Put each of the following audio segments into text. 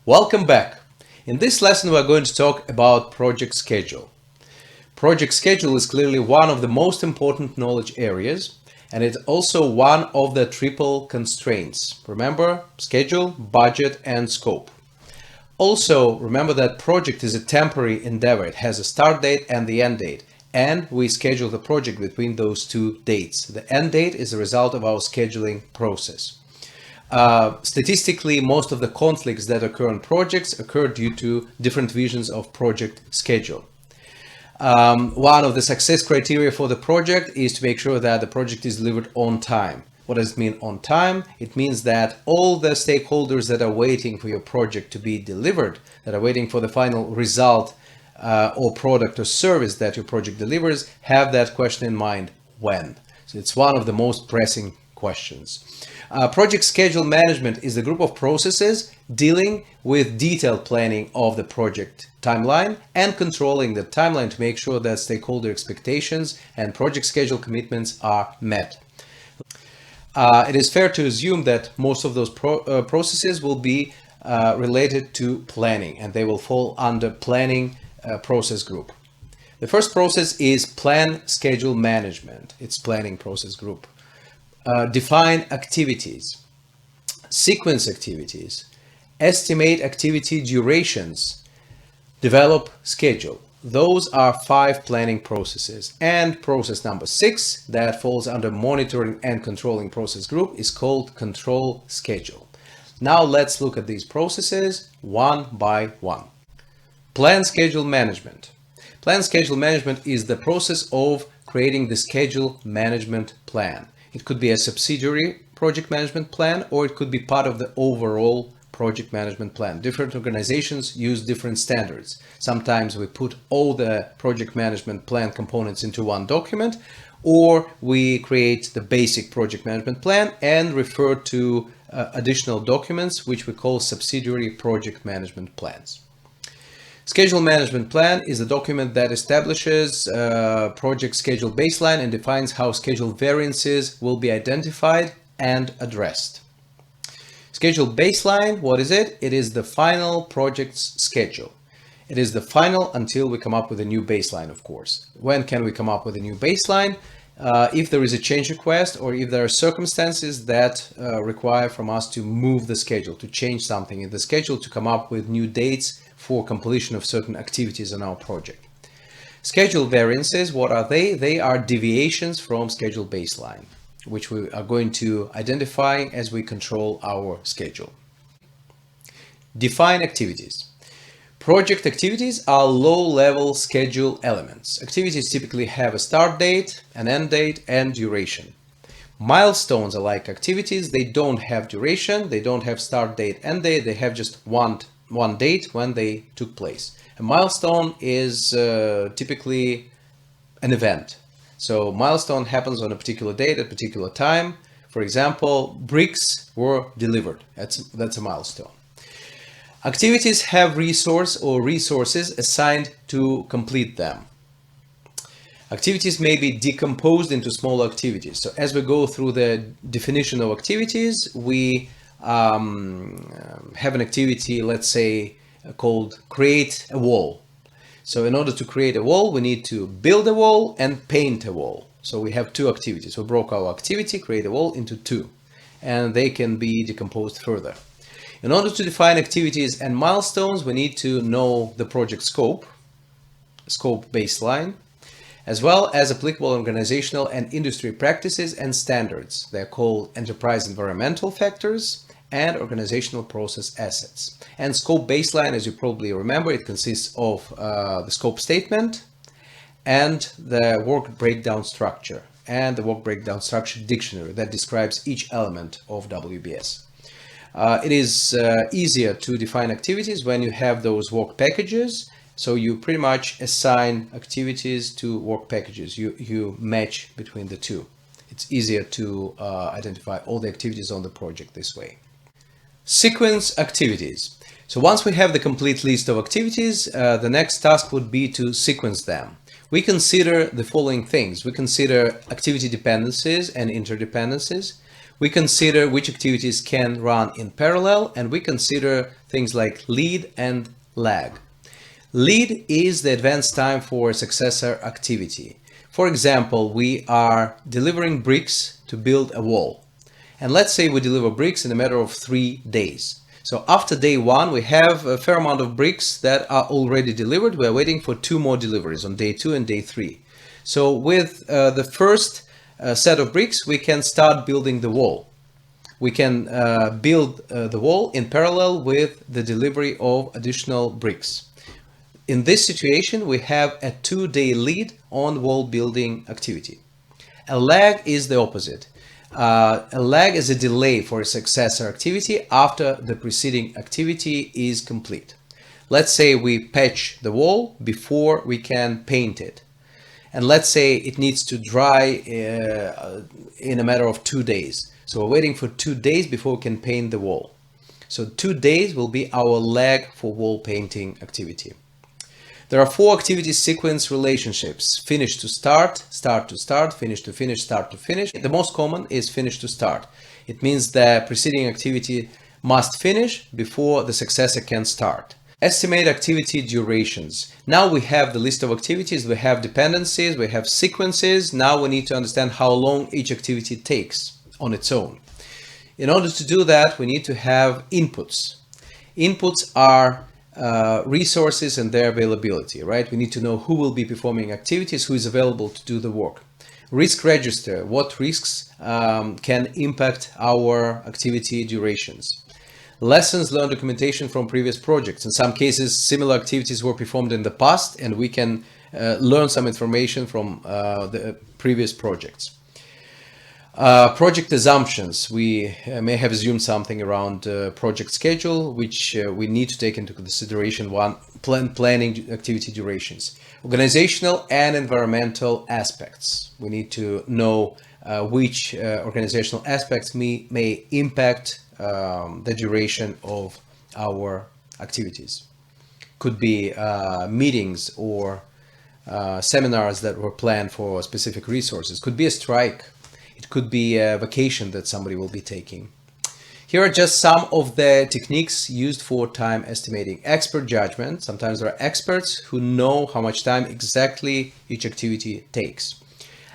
Welcome back. In this lesson, we're going to talk about project schedule. Project schedule is clearly one of the most important knowledge areas, and it's also one of the triple constraints. Remember, schedule, budget, and scope. Also, remember that project is a temporary endeavor. It has a start date and the end date, and we schedule the project between those two dates. The end date is a result of our scheduling process. Statistically, most of the conflicts that occur in projects occur due to different visions of project schedule. One of the success criteria for the project is to make sure that the project is delivered on time. What does it mean on time? It means that all the stakeholders that are waiting for your project to be delivered, that are waiting for the final result or product or service that your project delivers, have that question in mind: when? So it's one of the most pressing questions. Project schedule management is a group of processes dealing with detailed planning of the project timeline and controlling the timeline to make sure that stakeholder expectations and project schedule commitments are met. It is fair to assume that most of those processes will be related to planning, and they will fall under planning process group. The first process is plan schedule management. It's planning process group. Define activities, sequence activities, estimate activity durations, develop schedule. Those are 5 planning processes. And process number 6, that falls under monitoring and controlling process group, is called control schedule. Now let's look at these processes one by one. Plan schedule management. Plan schedule management is the process of creating the schedule management plan. It could be a subsidiary project management plan, or it could be part of the overall project management plan. Different organizations use different standards. Sometimes we put all the project management plan components into one document, or we create the basic project management plan and refer to additional documents, which we call subsidiary project management plans. Schedule management plan is a document that establishes project schedule baseline and defines how schedule variances will be identified and addressed. Schedule baseline, what is it? It is the final project's schedule. It is the final until we come up with a new baseline, of course. When can we come up with a new baseline? If there is a change request, or if there are circumstances that require from us to move the schedule, to change something in the schedule, to come up with new dates for completion of certain activities on our project. Schedule variances, what are they? They are deviations from schedule baseline, which we are going to identify as we control our schedule. Define activities. Project activities are low-level schedule elements. Activities typically have a start date, an end date, and duration. Milestones are like activities. They don't have duration, they don't have start date, end date, they have just one date when they took place. A milestone is typically an event. So milestone happens on a particular date at a particular time. For example, bricks were delivered. That's a milestone. Activities have resource or resources assigned to complete them. Activities may be decomposed into smaller activities. So as we go through the definition of activities, we have an activity, let's say, called create a wall. So in order to create a wall, we need to build a wall and paint a wall. So we have 2 activities. We broke our activity, create a wall, into 2, and they can be decomposed further. In order to define activities and milestones, we need to know the project scope baseline, as well as applicable organizational and industry practices and standards. They're called enterprise environmental factors and organizational process assets. And scope baseline, as you probably remember, it consists of the scope statement and the work breakdown structure, and the work breakdown structure dictionary that describes each element of WBS. It is easier to define activities when you have those work packages. So you pretty much assign activities to work packages. You match between the two. It's easier to identify all the activities on the project this way. Sequence activities. So once we have the complete list of activities, the next task would be to sequence them. We consider the following things. We consider activity dependencies and interdependencies. We consider which activities can run in parallel, and we consider things like lead and lag. Lead is the advance time for a successor activity. For example, we are delivering bricks to build a wall. And let's say we deliver bricks in a matter of 3 days. So after day 1, we have a fair amount of bricks that are already delivered. We're waiting for 2 more deliveries on day 2 and day 3. So with the first set of bricks, we can start building the wall. We can build the wall in parallel with the delivery of additional bricks. In this situation, we have a 2-day lead on wall building activity. A lag is the opposite. A lag is a delay for a successor activity after the preceding activity is complete. Let's say we patch the wall before we can paint it. And let's say it needs to dry in a matter of 2 days. So we're waiting for 2 days before we can paint the wall. So 2 days will be our lag for wall painting activity. There are 4 activity sequence relationships: finish to start, start to start, finish to finish, start to finish. The most common is finish to start. It means the preceding activity must finish before the successor can start. Estimate activity durations. Now we have the list of activities, we have dependencies, we have sequences. Now we need to understand how long each activity takes on its own. In order to do that, we need to have inputs. Inputs are resources and their availability, right? We need to know who will be performing activities, who is available to do the work. Risk register, what risks can impact our activity durations. Lessons learned documentation from previous projects. In some cases, similar activities were performed in the past, and we can learn some information from the previous projects. Project assumptions. We may have assumed something around project schedule, which we need to take into consideration. One, planning activity durations. Organizational and environmental aspects. We need to know which organizational aspects may impact the duration of our activities. Could be meetings or seminars that were planned for specific resources. Could be a strike. It could be a vacation that somebody will be taking. Here are just some of the techniques used for time estimating. Expert judgment. Sometimes there are experts who know how much time exactly each activity takes.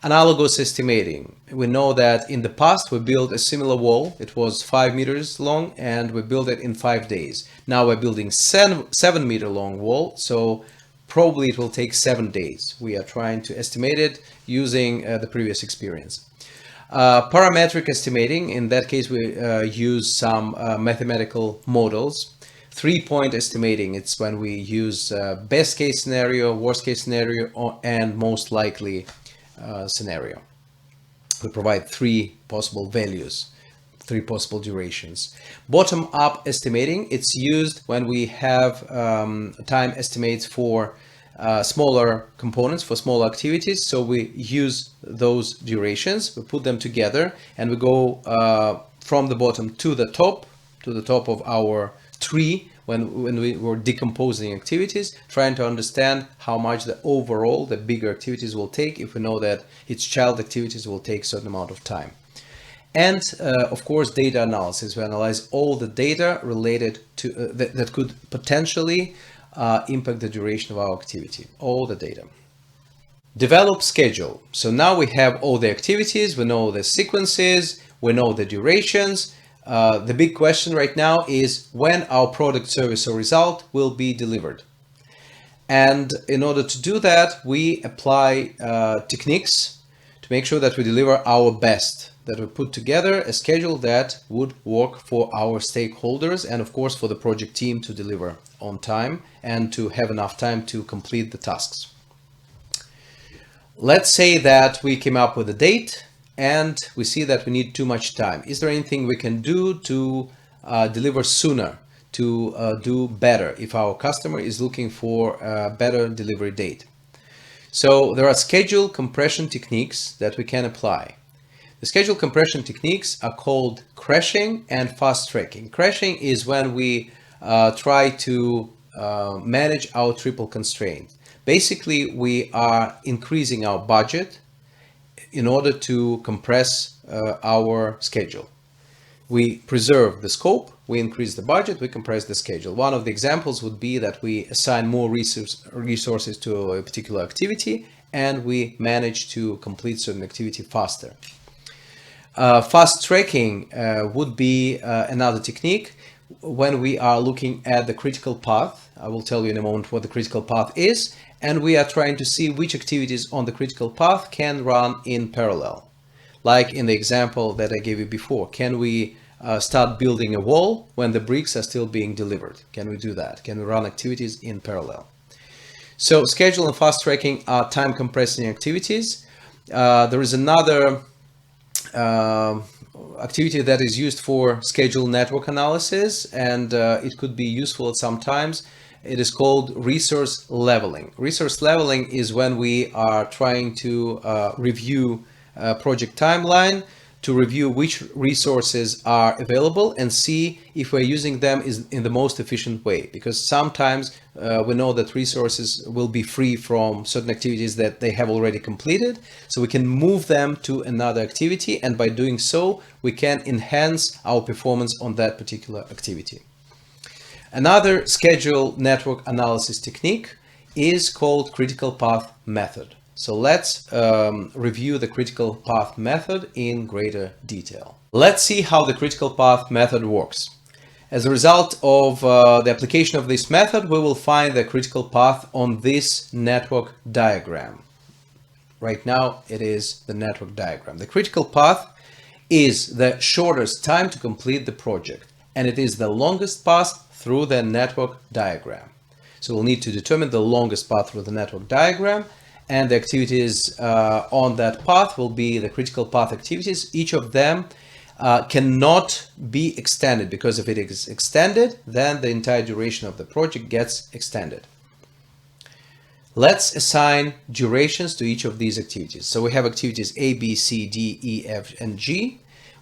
Analogous estimating. We know that in the past we built a similar wall. It was 5 meters long and we built it in 5 days. Now we're building 7-meter long wall, so probably it will take 7 days. We are trying to estimate it using the previous experience. Parametric estimating. In that case, we use some mathematical models. 3-point estimating. It's when we use best case scenario, worst case scenario, and most likely scenario. We provide 3 possible values, 3 possible durations. Bottom-up estimating. It's used when we have time estimates for smaller components, for small activities. So we use those durations, we put them together, and we go from the bottom to the top of our tree when we were decomposing activities, trying to understand how much the bigger activities will take, if we know that its child activities will take a certain amount of time. And of course, data analysis. We analyze all the data related to that could potentially impact the duration of our activity, all the data. Develop schedule. So now we have all the activities, we know the sequences, we know the durations. The big question right now is when our product, service, or result will be delivered. And in order to do that, we apply techniques to make sure that we deliver our best, that we put together a schedule that would work for our stakeholders and of course for the project team to deliver on time and to have enough time to complete the tasks. Let's say that we came up with a date and we see that we need too much time. Is there anything we can do to deliver sooner, to do better if our customer is looking for a better delivery date? So there are schedule compression techniques that we can apply. The schedule compression techniques are called crashing and fast tracking. Crashing is when we try to manage our triple constraint. Basically, we are increasing our budget in order to compress our schedule. We preserve the scope, we increase the budget, we compress the schedule. One of the examples would be that we assign more resources to a particular activity and we manage to complete certain activity faster. Fast tracking would be another technique when we are looking at the critical path. I will tell you in a moment what the critical path is, and we are trying to see which activities on the critical path can run in parallel. Like in the example that I gave you before, can we start building a wall when the bricks are still being delivered? Can we do that? Can we run activities in parallel? So schedule and fast tracking are time compressing activities. There is another activity that is used for schedule network analysis, and it could be useful at some times. It is called resource leveling. Resource leveling is when we are trying to review project timeline, to review which resources are available and see if we're using them in the most efficient way. Because sometimes we know that resources will be free from certain activities that they have already completed. So we can move them to another activity, and by doing so, we can enhance our performance on that particular activity. Another schedule network analysis technique is called critical path method. So let's review the critical path method in greater detail. Let's see how the critical path method works. As a result of the application of this method, we will find the critical path on this network diagram. Right now, it is the network diagram. The critical path is the shortest time to complete the project, and it is the longest path through the network diagram. So we'll need to determine the longest path through the network diagram, and the activities on that path will be the critical path activities. Each of them cannot be extended, because if it is extended, then the entire duration of the project gets extended. Let's assign durations to each of these activities. So we have activities A, B, C, D, E, F, and G.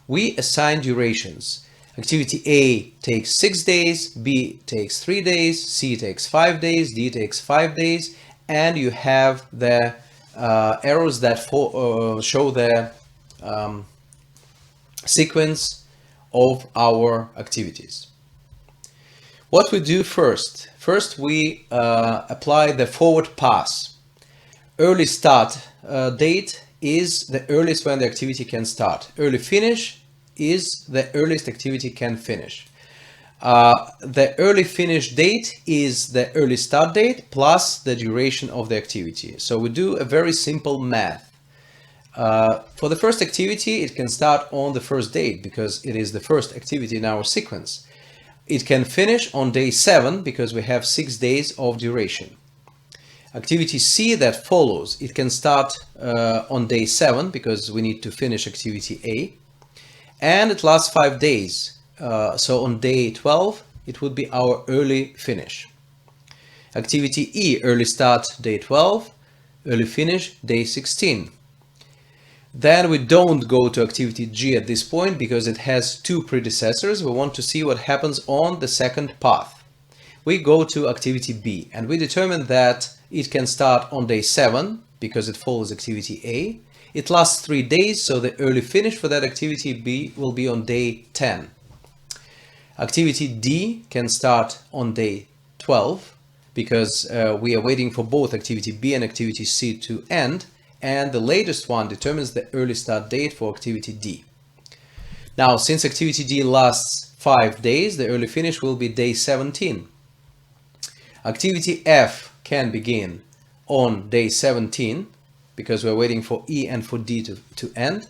We assign durations. Activity A takes 6 days, B takes 3 days, C takes 5 days, D takes 5 days, and you have the arrows that show the sequence of our activities. What we do first we apply the forward pass. Early start date is the earliest when the activity can start. Early finish is the earliest activity can finish. The early finish date is the early start date plus the duration of the activity. So we do a very simple math. For the first activity, it can start on the first date because it is the first activity in our sequence. It can finish on day 7 because we have 6 days of duration. Activity C that follows, it can start on day 7 because we need to finish activity A, and it lasts 5 days. So on day 12, it would be our early finish. Activity E, early start day 12, early finish day 16. Then we don't go to activity G at this point because it has 2 predecessors. We want to see what happens on the second path. We go to activity B and we determine that it can start on day 7 because it follows activity A. It lasts 3 days, so the early finish for that activity B will be on day 10. Activity D can start on day 12 because we are waiting for both activity B and activity C to end, and the latest one determines the early start date for activity D. Now, since activity D lasts 5 days, the early finish will be day 17. Activity F can begin on day 17 because we're waiting for E and for D to end.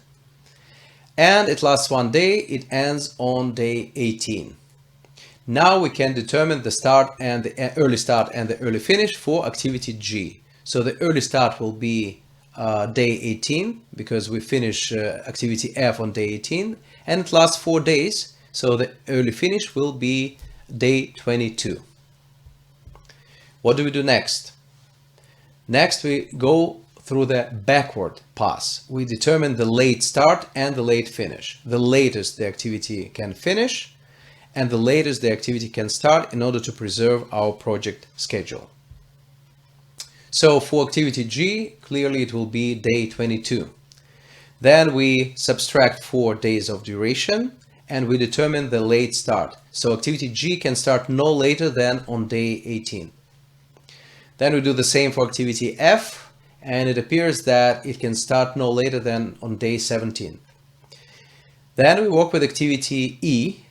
And it lasts 1 day, it ends on day 18. Now we can determine the start and the early start and the early finish for activity G. So the early start will be day 18 because we finish activity F on day 18, and it lasts 4 days. So the early finish will be day 22. What do we do next? Next, we go through the backward pass. We determine the late start and the late finish. The latest the activity can finish and the latest the activity can start in order to preserve our project schedule. So for activity G, clearly it will be day 22. Then we subtract 4 days of duration and we determine the late start. So activity G can start no later than on day 18. Then we do the same for activity F, and it appears that it can start no later than on day 17. Then we work with activity E,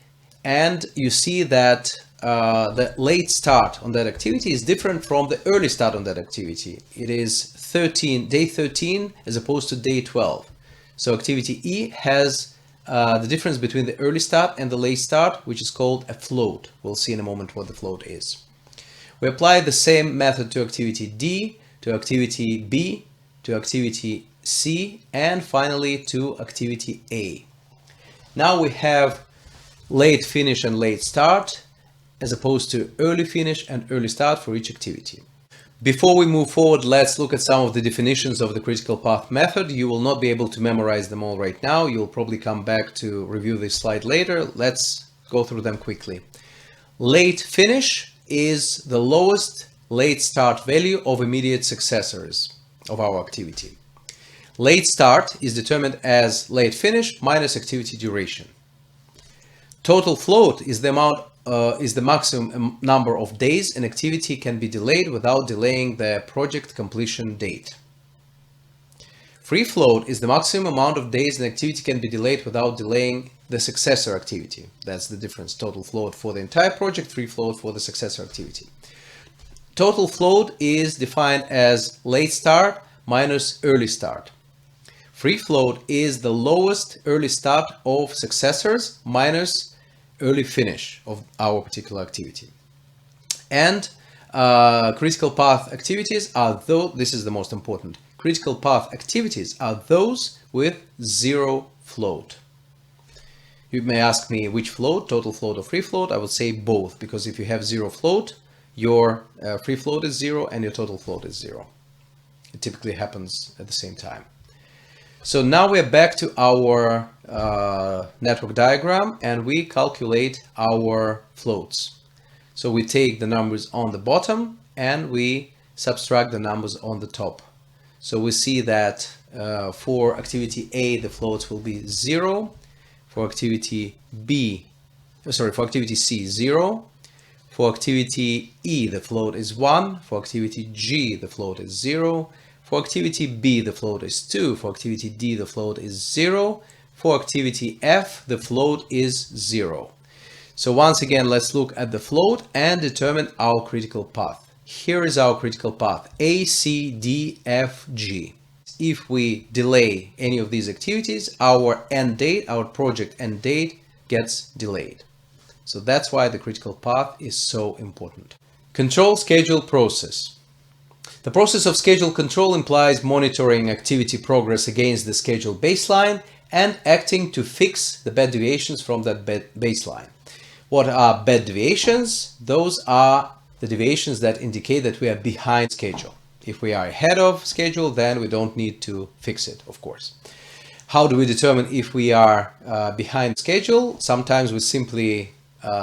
and you see that the late start on that activity is different from the early start on that activity. It is day 13 as opposed to day 12. So activity E has the difference between the early start and the late start, which is called a float. We'll see in a moment what the float is. We apply the same method to activity D, to activity B, to activity C, and finally to activity A. Now we have late finish and late start, as opposed to early finish and early start for each activity. Before we move forward, let's look at some of the definitions of the critical path method. You will not be able to memorize them all right now. You'll probably come back to review this slide later. Let's go through them quickly. Late finish is the lowest late start value of immediate successors of our activity. Late start is determined as late finish minus activity duration. Total float is the maximum number of days an activity can be delayed without delaying the project completion date. Free float is the maximum amount of days an activity can be delayed without delaying the successor activity. That's the difference. Total float for the entire project, free float for the successor activity. Total float is defined as late start minus early start. Free float is the lowest early start of successors minus early finish of our particular activity. And critical path activities are those, this is the most important, critical path activities are those with zero float. You may ask me which float, total float or free float. I would say both, because if you have zero float, your free float is zero and your total float is zero. It typically happens at the same time. So now we're back to our network diagram and we calculate our floats. So we take the numbers on the bottom and we subtract the numbers on the top. So we see that for activity A, the floats will be 0. For activity for activity C, 0. For activity E, the float is 1. For activity G, the float is 0. For activity B, the float is 2. For activity D, the float is 0. For activity F, the float is 0. So once again, let's look at the float and determine our critical path. Here is our critical path, A, C, D, F, G. If we delay any of these activities, our end date, our project end date gets delayed. So that's why the critical path is so important. Control schedule process. The process of schedule control implies monitoring activity progress against the schedule baseline and acting to fix the bad deviations from that baseline. What are bad deviations? Those are the deviations that indicate that we are behind schedule. If we are ahead of schedule, then we don't need to fix it, of course. How do we determine if we are behind schedule? Sometimes we simply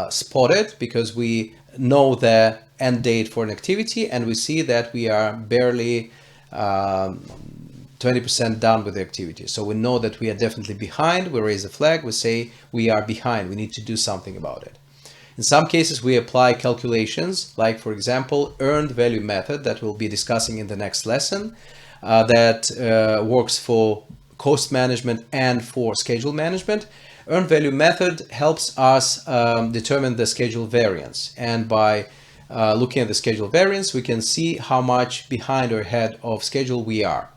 spot it because we know the end date for an activity and we see that we are barely 20% done with the activity. So we know that we are definitely behind. We raise a flag. We say we are behind. We need to do something about it. In some cases, we apply calculations, like, for example, earned value method that we'll be discussing in the next lesson, that works for cost management and for schedule management. Earned value method helps us determine the schedule variance. And by looking at the schedule variance, we can see how much behind or ahead of schedule we are.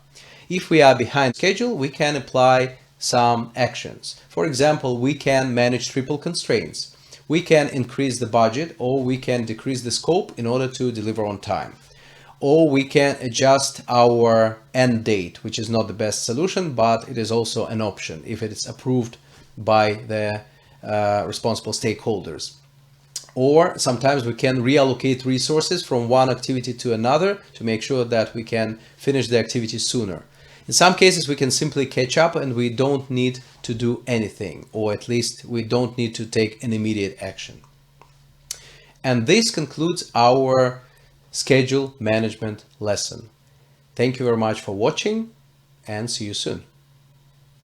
If we are behind schedule, we can apply some actions. For example, we can manage triple constraints. We can increase the budget, or we can decrease the scope in order to deliver on time. Or we can adjust our end date, which is not the best solution, but it is also an option if it is approved by the responsible stakeholders. Or sometimes we can reallocate resources from one activity to another to make sure that we can finish the activity sooner. In some cases, we can simply catch up and we don't need to do anything, or at least we don't need to take an immediate action. And this concludes our schedule management lesson. Thank you very much for watching and see you soon.